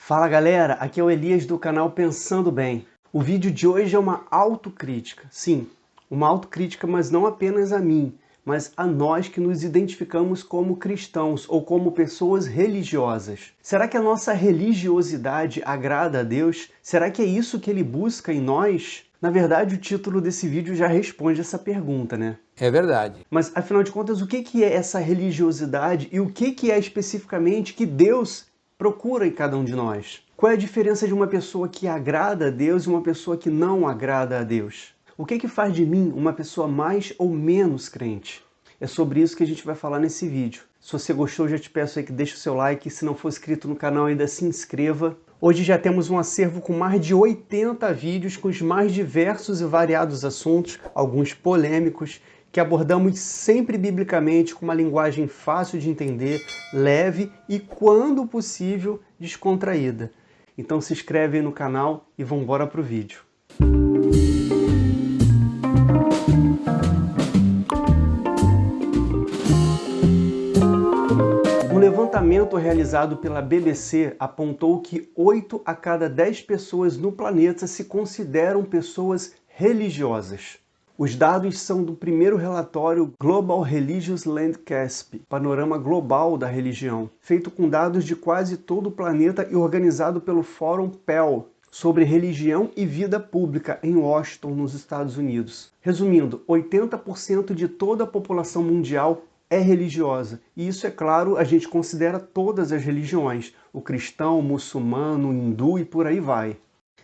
Fala galera, aqui é o Elias do canal Pensando Bem. O vídeo de hoje é uma autocrítica. Sim, uma autocrítica, mas não apenas a mim, mas a nós que nos identificamos como cristãos ou como pessoas religiosas. Será que a nossa religiosidade agrada a Deus? Será que é isso que Ele busca em nós? Na verdade, o título desse vídeo já responde essa pergunta, né? É verdade. Mas, afinal de contas, o que é essa religiosidade e o que é especificamente que Deus procura em cada um de nós? Qual é a diferença de uma pessoa que agrada a Deus e uma pessoa que não agrada a Deus? O que faz de mim uma pessoa mais ou menos crente? É sobre isso que a gente vai falar nesse vídeo. Se você gostou, já te peço aí que deixe o seu like. Se não for inscrito no canal, ainda se inscreva. Hoje já temos um acervo com mais de 80 vídeos com os mais diversos e variados assuntos, alguns polêmicos, que abordamos sempre biblicamente com uma linguagem fácil de entender, leve e, quando possível, descontraída. Então se inscreve aí no canal e vamos embora pro vídeo. Um levantamento realizado pela BBC apontou que 8 a cada 10 pessoas no planeta se consideram pessoas religiosas. Os dados são do primeiro relatório Global Religious Landscape, Panorama Global da Religião, feito com dados de quase todo o planeta e organizado pelo Fórum PEL, sobre religião e vida pública em Washington, nos Estados Unidos. Resumindo, 80% de toda a população mundial é religiosa. E isso, é claro, a gente considera todas as religiões, o cristão, o muçulmano, o hindu e por aí vai.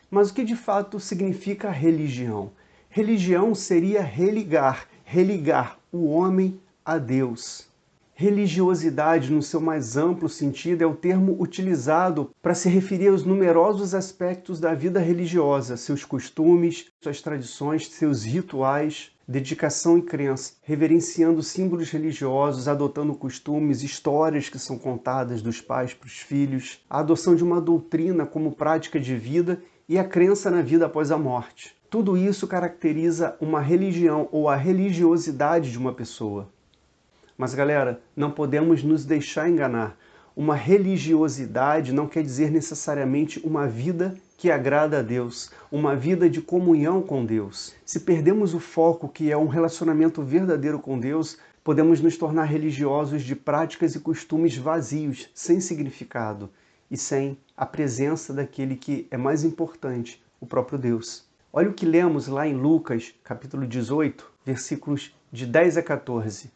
Mas o que de fato significa religião? Religião seria religar o homem a Deus. Religiosidade, no seu mais amplo sentido, é o termo utilizado para se referir aos numerosos aspectos da vida religiosa, seus costumes, suas tradições, seus rituais, dedicação e crença, reverenciando símbolos religiosos, adotando costumes, histórias que são contadas dos pais para os filhos, a adoção de uma doutrina como prática de vida e a crença na vida após a morte. Tudo isso caracteriza uma religião ou a religiosidade de uma pessoa. Mas galera, não podemos nos deixar enganar. Uma religiosidade não quer dizer necessariamente uma vida que agrada a Deus, uma vida de comunhão com Deus. Se perdemos o foco que é um relacionamento verdadeiro com Deus, podemos nos tornar religiosos de práticas e costumes vazios, sem significado e sem a presença daquele que é mais importante, o próprio Deus. Olha o que lemos lá em Lucas, capítulo 18, versículos de 10 a 14.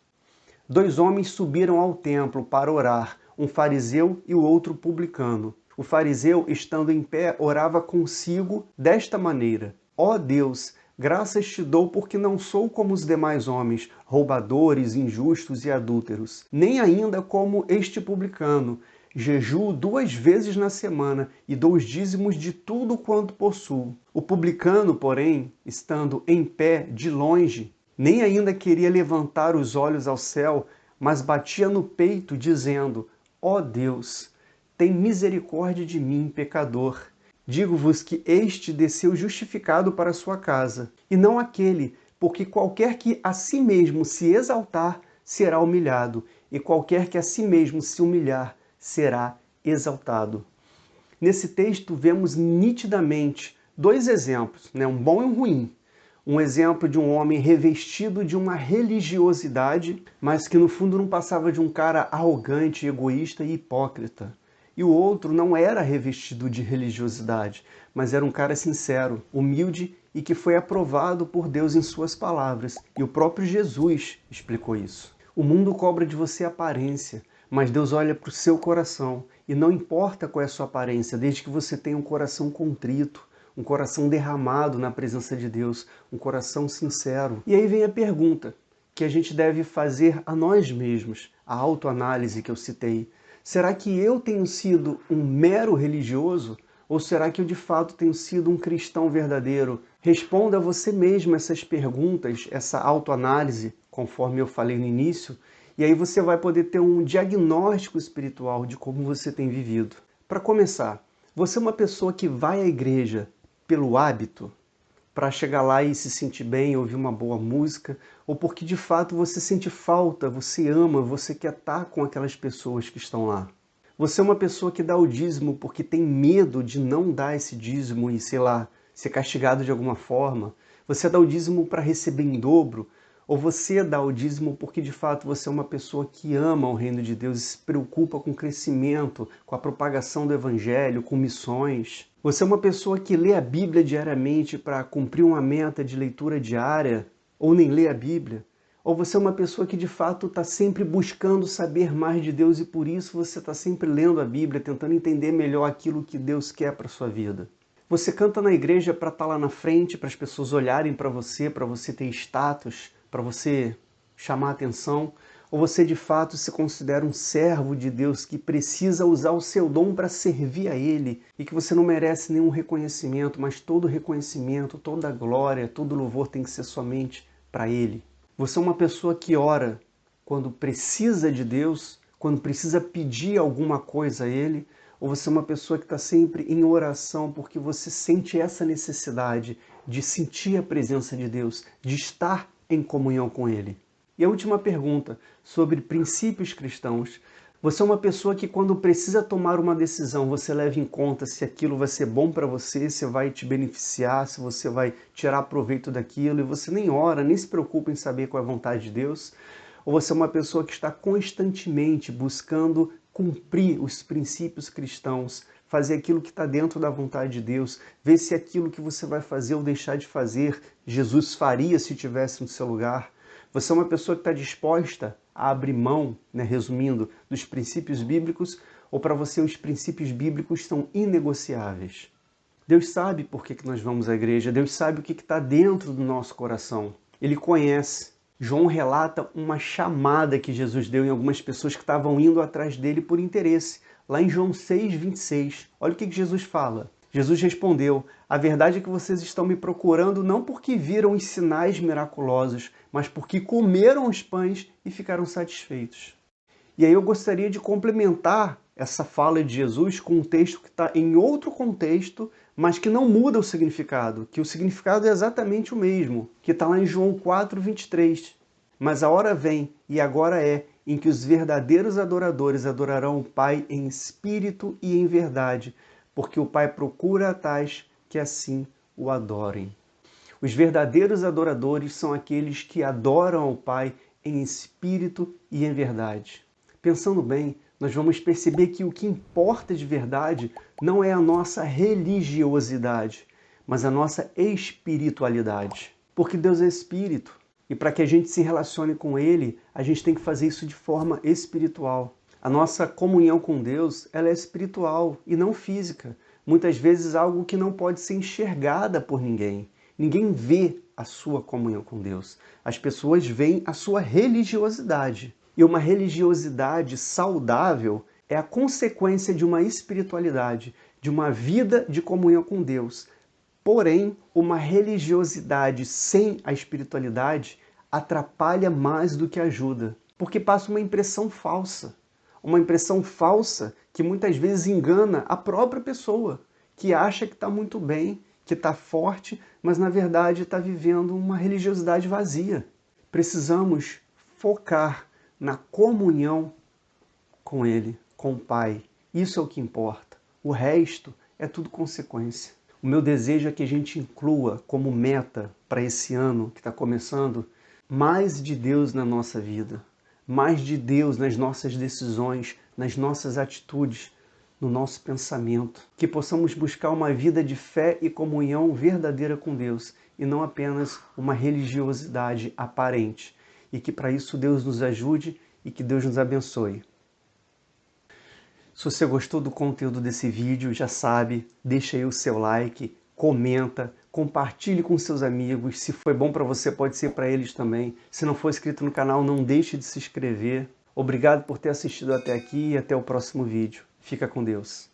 2 homens subiram ao templo para orar, um fariseu e o outro publicano. O fariseu, estando em pé, orava consigo desta maneira: Ó Deus, graças te dou porque não sou como os demais homens, roubadores, injustos e adúlteros, nem ainda como este publicano. Jejuo 2 vezes na semana e dou os dízimos de tudo quanto possuo. O publicano, porém, estando em pé de longe, nem ainda queria levantar os olhos ao céu, mas batia no peito, dizendo: Ó Deus, tem misericórdia de mim, pecador. Digo-vos que este desceu justificado para sua casa, e não aquele, porque qualquer que a si mesmo se exaltar, será humilhado, e qualquer que a si mesmo se humilhar, será exaltado. Nesse texto vemos nitidamente 2 exemplos, um bom e um ruim. Um exemplo de um homem revestido de uma religiosidade, mas que no fundo não passava de um cara arrogante, egoísta e hipócrita. E o outro não era revestido de religiosidade, mas era um cara sincero, humilde e que foi aprovado por Deus em suas palavras. E o próprio Jesus explicou isso. O mundo cobra de você aparência, mas Deus olha para o seu coração. E não importa qual é a sua aparência, desde que você tenha um coração contrito, um coração derramado na presença de Deus, um coração sincero. E aí vem a pergunta que a gente deve fazer a nós mesmos, a autoanálise que eu citei. Será que eu tenho sido um mero religioso? Ou será que eu de fato tenho sido um cristão verdadeiro? Responda a você mesmo essas perguntas, essa autoanálise, conforme eu falei no início, e aí você vai poder ter um diagnóstico espiritual de como você tem vivido. Para começar, você é uma pessoa que vai à igreja pelo hábito, para chegar lá e se sentir bem, ouvir uma boa música, ou porque de fato você sente falta, você ama, você quer estar com aquelas pessoas que estão lá? Você é uma pessoa que dá o dízimo porque tem medo de não dar esse dízimo e, sei lá, ser castigado de alguma forma? Você dá o dízimo para receber em dobro? Ou você dá o dízimo porque de fato você é uma pessoa que ama o reino de Deus e se preocupa com o crescimento, com a propagação do evangelho, com missões? Você é uma pessoa que lê a Bíblia diariamente para cumprir uma meta de leitura diária? Ou nem lê a Bíblia? Ou você é uma pessoa que de fato está sempre buscando saber mais de Deus e por isso você está sempre lendo a Bíblia, tentando entender melhor aquilo que Deus quer para a sua vida? Você canta na igreja para estar lá na frente, para as pessoas olharem para você ter status, para você chamar atenção? Ou você de fato se considera um servo de Deus que precisa usar o seu dom para servir a Ele e que você não merece nenhum reconhecimento, mas todo reconhecimento, toda glória, todo louvor tem que ser somente para Ele? Você é uma pessoa que ora quando precisa de Deus, quando precisa pedir alguma coisa a Ele, ou você é uma pessoa que está sempre em oração porque você sente essa necessidade de sentir a presença de Deus, de estar em comunhão com Ele? E a última pergunta, sobre princípios cristãos. Você é uma pessoa que quando precisa tomar uma decisão, você leva em conta se aquilo vai ser bom para você, se vai te beneficiar, se você vai tirar proveito daquilo, e você nem ora, nem se preocupa em saber qual é a vontade de Deus? Ou você é uma pessoa que está constantemente buscando cumprir os princípios cristãos, fazer aquilo que está dentro da vontade de Deus, ver se aquilo que você vai fazer ou deixar de fazer, Jesus faria se estivesse no seu lugar? Você é uma pessoa que está disposta a abrir mão, resumindo, dos princípios bíblicos, ou para você os princípios bíblicos são inegociáveis? Deus sabe por que nós vamos à igreja, Deus sabe o que está dentro do nosso coração. Ele conhece. João relata uma chamada que Jesus deu em algumas pessoas que estavam indo atrás dele por interesse. Lá em João 6,26, olha o que Jesus fala. Jesus respondeu: a verdade é que vocês estão me procurando não porque viram os sinais miraculosos, mas porque comeram os pães e ficaram satisfeitos. E aí eu gostaria de complementar essa fala de Jesus com um texto que está em outro contexto, mas que não muda o significado, que o significado é exatamente o mesmo, que está lá em João 4,23. Mas a hora vem, e agora é, em que os verdadeiros adoradores adorarão o Pai em espírito e em verdade, porque o Pai procura tais que assim o adorem. Os verdadeiros adoradores são aqueles que adoram ao Pai em espírito e em verdade. Pensando bem, nós vamos perceber que o que importa de verdade não é a nossa religiosidade, mas a nossa espiritualidade. Porque Deus é espírito. E para que a gente se relacione com Ele, a gente tem que fazer isso de forma espiritual. A nossa comunhão com Deus, ela é espiritual e não física. Muitas vezes algo que não pode ser enxergada por ninguém. Ninguém vê a sua comunhão com Deus. As pessoas veem a sua religiosidade. E uma religiosidade saudável é a consequência de uma espiritualidade, de uma vida de comunhão com Deus. Porém, uma religiosidade sem a espiritualidade atrapalha mais do que ajuda, porque passa uma impressão falsa. Uma impressão falsa que muitas vezes engana a própria pessoa, que acha que está muito bem, que está forte, mas na verdade está vivendo uma religiosidade vazia. Precisamos focar na comunhão com Ele, com o Pai. Isso é o que importa. O resto é tudo consequência. O meu desejo é que a gente inclua como meta para esse ano que está começando mais de Deus na nossa vida, mais de Deus nas nossas decisões, nas nossas atitudes, no nosso pensamento. Que possamos buscar uma vida de fé e comunhão verdadeira com Deus e não apenas uma religiosidade aparente. E que para isso Deus nos ajude e que Deus nos abençoe. Se você gostou do conteúdo desse vídeo, já sabe, deixa aí o seu like, comenta, compartilhe com seus amigos. Se foi bom para você, pode ser para eles também. Se não for inscrito no canal, não deixe de se inscrever. Obrigado por ter assistido até aqui e até o próximo vídeo. Fica com Deus.